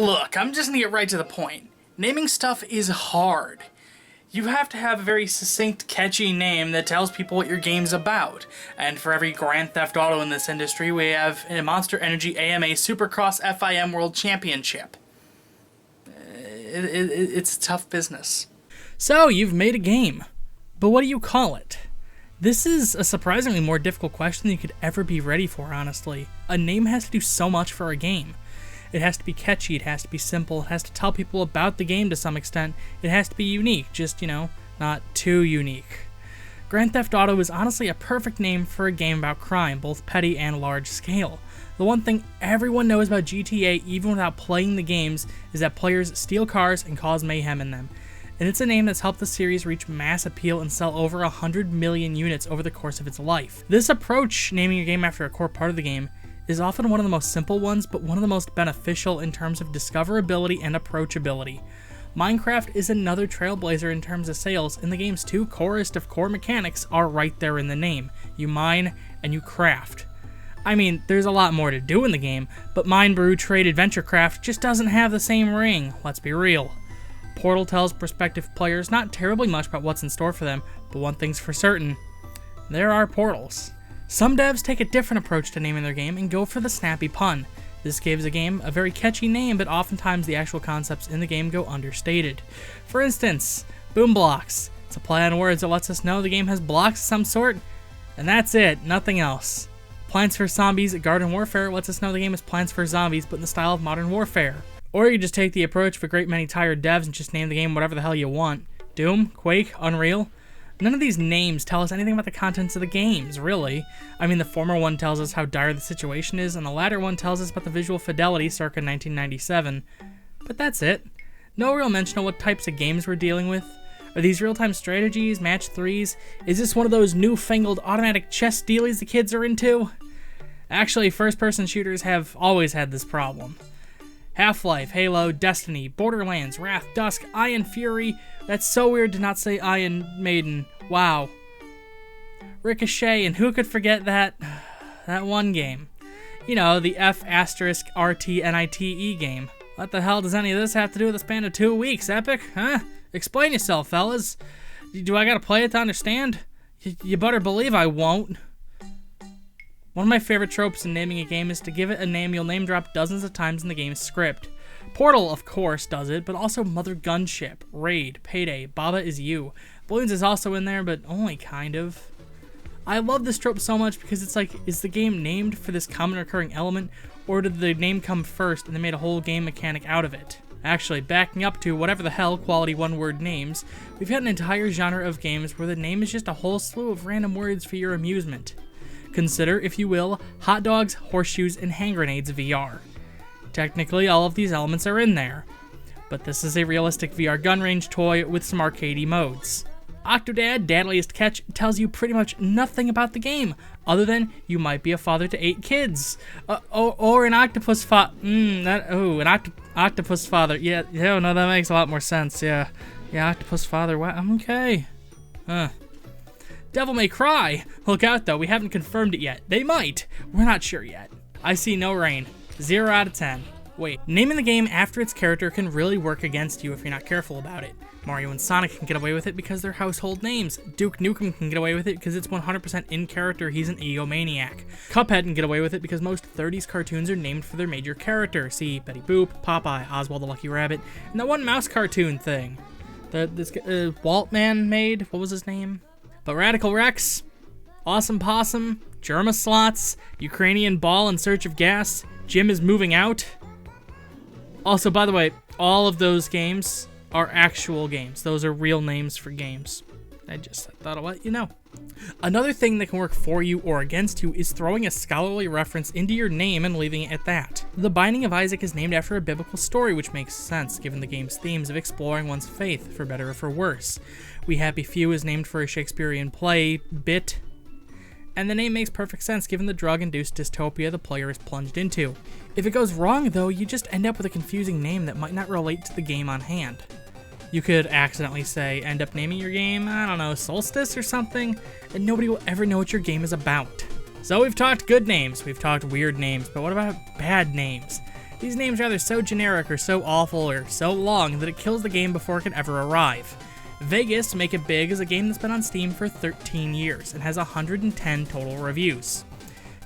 Look, I'm just gonna get right to the point. Naming stuff is hard. You have to have a very succinct, catchy name that tells people what your game's about. And for every Grand Theft Auto in this industry, we have a Monster Energy AMA Supercross FIM World Championship. It's a tough business. So, you've made a game. But what do you call it? This is a surprisingly more difficult question than you could ever be ready for, honestly. A name has to do so much for a game. It has to be catchy, it has to be simple, it has to tell people about the game to some extent, it has to be unique, just, not too unique. Grand Theft Auto is honestly a perfect name for a game about crime, both petty and large scale. The one thing everyone knows about GTA, even without playing the games, is that players steal cars and cause mayhem in them. And it's a name that's helped the series reach mass appeal and sell over 100 million units over the course of its life. This approach, naming your game after a core part of the game, is often one of the most simple ones, but one of the most beneficial in terms of discoverability and approachability. Minecraft is another trailblazer in terms of sales, and the game's two corest of core mechanics are right there in the name. You mine, and you craft. I mean, there's a lot more to do in the game, but mine, brew, trade, adventure craft just doesn't have the same ring, let's be real. Portal tells prospective players not terribly much about what's in store for them, but one thing's for certain, there are portals. Some devs take a different approach to naming their game and go for the snappy pun. This gives a game a very catchy name, but oftentimes the actual concepts in the game go understated. For instance, Boom Blocks. It's a play on words that lets us know the game has blocks of some sort, and that's it, nothing else. Plants vs. Zombies Garden Warfare lets us know the game is Plants vs. Zombies, but in the style of Modern Warfare. Or you just take the approach of a great many tired devs and just name the game whatever the hell you want. Doom, Quake, Unreal. None of these names tell us anything about the contents of the games, really. I mean, the former one tells us how dire the situation is, and the latter one tells us about the visual fidelity circa 1997. But that's it. No real mention of what types of games we're dealing with. Are these real-time strategies, match 3s? Is this one of those newfangled automatic chess dealies the kids are into? Actually, first-person shooters have always had this problem. Half-Life, Halo, Destiny, Borderlands, Wrath, Dusk, Iron Fury. That's so weird to not say Iron Maiden. Wow. Ricochet, and who could forget that one game? You know, the F*RTNITE game. What the hell does any of this have to do with the span of 2 weeks, Epic? Huh? Explain yourself, fellas. Do I gotta play it to understand? You better believe I won't. One of my favorite tropes in naming a game is to give it a name you'll name drop dozens of times in the game's script. Portal, of course, does it, but also Mother Gunship, Raid, Payday, Baba Is You. Balloons is also in there, but only kind of. I love this trope so much because it's like, is the game named for this common recurring element, or did the name come first and they made a whole game mechanic out of it? Actually, backing up to whatever the hell quality one-word names, we've got an entire genre of games where the name is just a whole slew of random words for your amusement. Consider, if you will, Hot Dogs, Horseshoes, and Hand Grenades VR. Technically, all of these elements are in there, but this is a realistic VR gun range toy with some arcadey modes. Octodad, Dadliest Catch, tells you pretty much nothing about the game, other than you might be a father to 8 kids, or an octopus octopus father. Yeah, no, that makes a lot more sense. Yeah, octopus father. Wow, okay. Devil May Cry. Look out though, we haven't confirmed it yet. They might. We're not sure yet. I see no rain. 0 out of 10. Wait, naming the game after its character can really work against you if you're not careful about it. Mario and Sonic can get away with it because they're household names. Duke Nukem can get away with it because it's 100% in character, he's an egomaniac. Cuphead can get away with it because most 30s cartoons are named for their major character. See Betty Boop, Popeye, Oswald the Lucky Rabbit, and that one mouse cartoon thing. This Walt man made, what was his name? But Radical Rex, Awesome Possum, Germa Slots, Ukrainian Ball in Search of Gas, Jim is Moving Out. Also, by the way, all of those games are actual games. Those are real names for games. I thought I'd let you know. Another thing that can work for you or against you is throwing a scholarly reference into your name and leaving it at that. The Binding of Isaac is named after a biblical story, which makes sense given the game's themes of exploring one's faith, for better or for worse. We Happy Few is named for a Shakespearean play, Bit, and the name makes perfect sense given the drug-induced dystopia the player is plunged into. If it goes wrong, though, you just end up with a confusing name that might not relate to the game on hand. You could accidentally end up naming your game, I don't know, Solstice or something, and nobody will ever know what your game is about. So we've talked good names, we've talked weird names, but what about bad names? These names are either so generic or so awful or so long that it kills the game before it can ever arrive. Vegas Make It Big is a game that's been on Steam for 13 years and has 110 total reviews.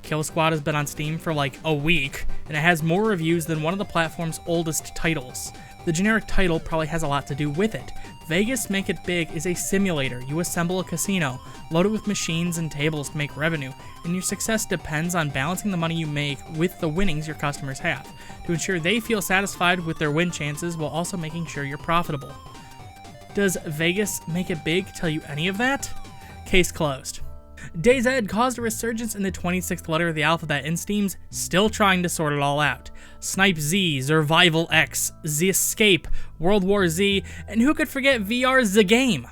Kill Squad has been on Steam for like a week, and it has more reviews than one of the platform's oldest titles. The generic title probably has a lot to do with it. Vegas Make It Big is a simulator. You assemble a casino, load it with machines and tables to make revenue, and your success depends on balancing the money you make with the winnings your customers have, to ensure they feel satisfied with their win chances while also making sure you're profitable. Does Vegas Make It Big tell you any of that? Case closed. DayZ caused a resurgence in the 26th letter of the alphabet, and Steam's still trying to sort it all out. Snipe Z, Survival X, Z Escape, World War Z, and who could forget VR The Game?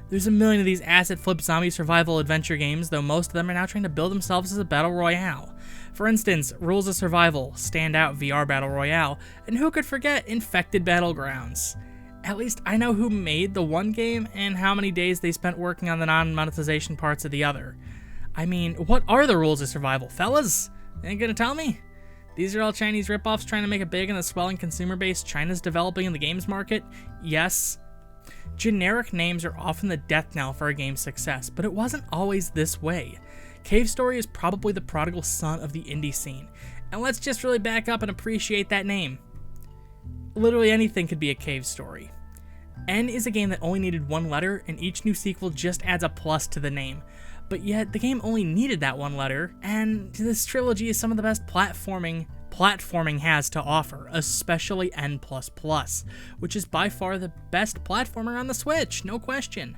There's a million of these asset flip zombie survival adventure games, though most of them are now trying to build themselves as a battle royale. For instance, Rules of Survival, Standout VR Battle Royale, and who could forget Infected Battlegrounds? At least I know who made the one game and how many days they spent working on the non-monetization parts of the other. I mean, what are the rules of survival, fellas? Ain't gonna tell me? These are all Chinese ripoffs trying to make it big in the swelling consumer base China's developing in the games market? Yes. Generic names are often the death knell for a game's success, but it wasn't always this way. Cave Story is probably the prodigal son of the indie scene, and let's just really back up and appreciate that name. Literally anything could be a cave story. N is a game that only needed one letter, and each new sequel just adds a plus to the name. But yet, the game only needed that one letter, and this trilogy is some of the best platforming has to offer, especially N++, which is by far the best platformer on the Switch, no question.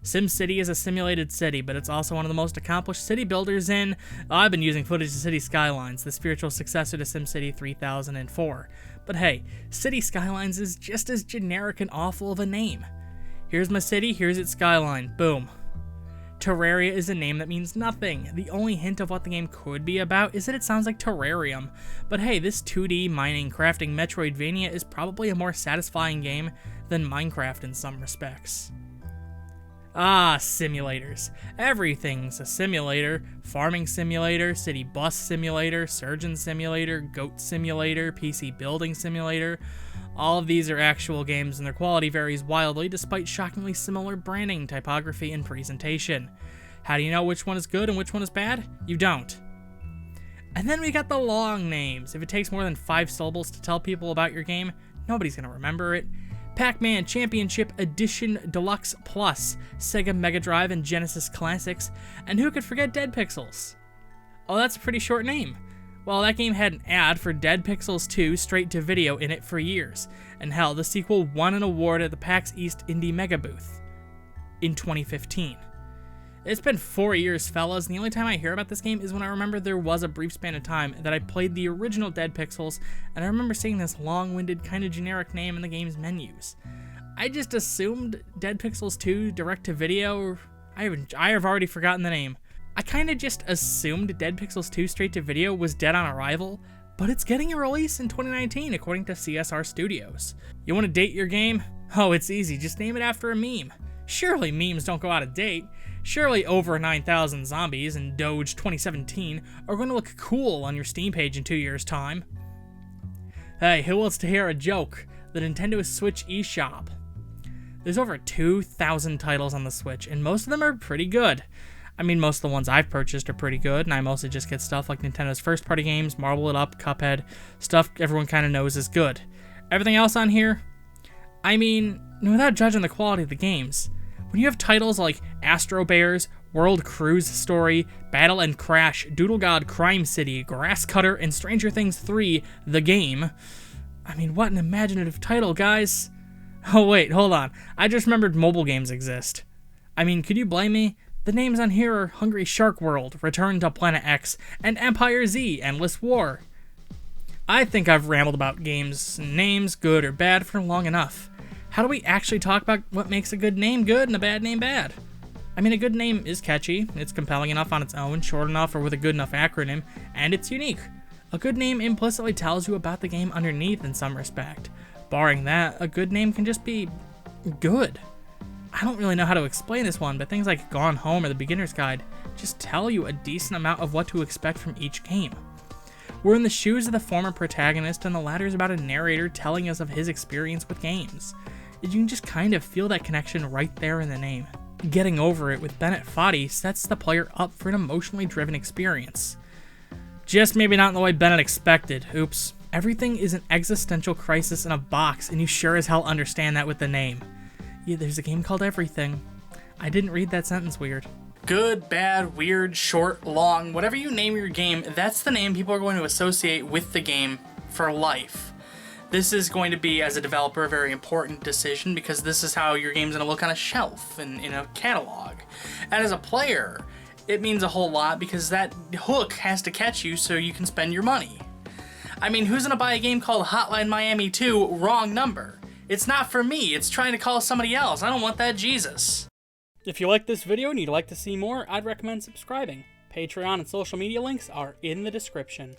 SimCity is a simulated city, but it's also one of the most accomplished city builders in... I've been using footage of City Skylines, the spiritual successor to SimCity 3004. But hey, City Skylines is just as generic and awful of a name. Here's my city, here's its skyline, boom. Terraria is a name that means nothing. The only hint of what the game could be about is that it sounds like terrarium. But hey, this 2D mining, crafting Metroidvania is probably a more satisfying game than Minecraft in some respects. Ah, simulators. Everything's a simulator. Farming simulator, city bus simulator, surgeon simulator, goat simulator, PC building simulator. All of these are actual games and their quality varies wildly despite shockingly similar branding, typography, and presentation. How do you know which one is good and which one is bad? You don't. And then we got the long names. If it takes more than 5 syllables to tell people about your game, nobody's gonna remember it. Pac-Man Championship Edition Deluxe Plus, Sega Mega Drive and Genesis Classics, and who could forget Dead Pixels? Oh, that's a pretty short name. Well, that game had an ad for Dead Pixels 2 straight to video in it for years, and hell, the sequel won an award at the PAX East Indie Mega Booth in 2015. It's been 4 years, fellas, and the only time I hear about this game is when I remember there was a brief span of time that I played the original Dead Pixels, and I remember seeing this long-winded, kind of generic name in the game's menus. I just assumed Dead Pixels 2 direct-to-video. I have already forgotten the name. I kind of just assumed Dead Pixels 2 straight-to-video was dead on arrival, but it's getting a release in 2019 according to CSR Studios. You want to date your game? Oh, it's easy, just name it after a meme. Surely memes don't go out of date. Surely over 9,000 zombies in Doge 2017 are going to look cool on your Steam page in 2 years' time. Hey, who wants to hear a joke? The Nintendo Switch eShop. There's over 2,000 titles on the Switch, and most of them are pretty good. I mean, most of the ones I've purchased are pretty good, and I mostly just get stuff like Nintendo's first-party games, Marble It Up, Cuphead, stuff everyone kind of knows is good. Everything else on here, I mean, without judging the quality of the games, when you have titles like Astro Bears, World Cruise Story, Battle and Crash, Doodle God Crime City, Grass Cutter, and Stranger Things 3, The Game, I mean, what an imaginative title, guys. Oh wait, hold on, I just remembered mobile games exist. I mean, could you blame me? The names on here are Hungry Shark World, Return to Planet X, and Empire Z, Endless War. I think I've rambled about games and names, good or bad, for long enough. How do we actually talk about what makes a good name good and a bad name bad? I mean, a good name is catchy, it's compelling enough on its own, short enough or with a good enough acronym, and it's unique. A good name implicitly tells you about the game underneath in some respect. Barring that, a good name can just be good. I don't really know how to explain this one, but things like Gone Home or The Beginner's Guide just tell you a decent amount of what to expect from each game. We're in the shoes of the former protagonist, and the latter is about a narrator telling us of his experience with games. You can just kind of feel that connection right there in the name. Getting Over It with Bennett Foddy sets the player up for an emotionally driven experience. Just maybe not in the way Bennett expected. Oops. Everything is an existential crisis in a box, and you sure as hell understand that with the name. Yeah, there's a game called Everything. I didn't read that sentence weird. Good, bad, weird, short, long, whatever you name your game, that's the name people are going to associate with the game for life. This is going to be, as a developer, a very important decision because this is how your game's going to look on a shelf and in a catalog. And as a player, it means a whole lot because that hook has to catch you so you can spend your money. I mean, who's going to buy a game called Hotline Miami 2 Wrong Number? It's not for me, it's trying to call somebody else. I don't want that Jesus. If you like this video and you'd like to see more, I'd recommend subscribing. Patreon and social media links are in the description.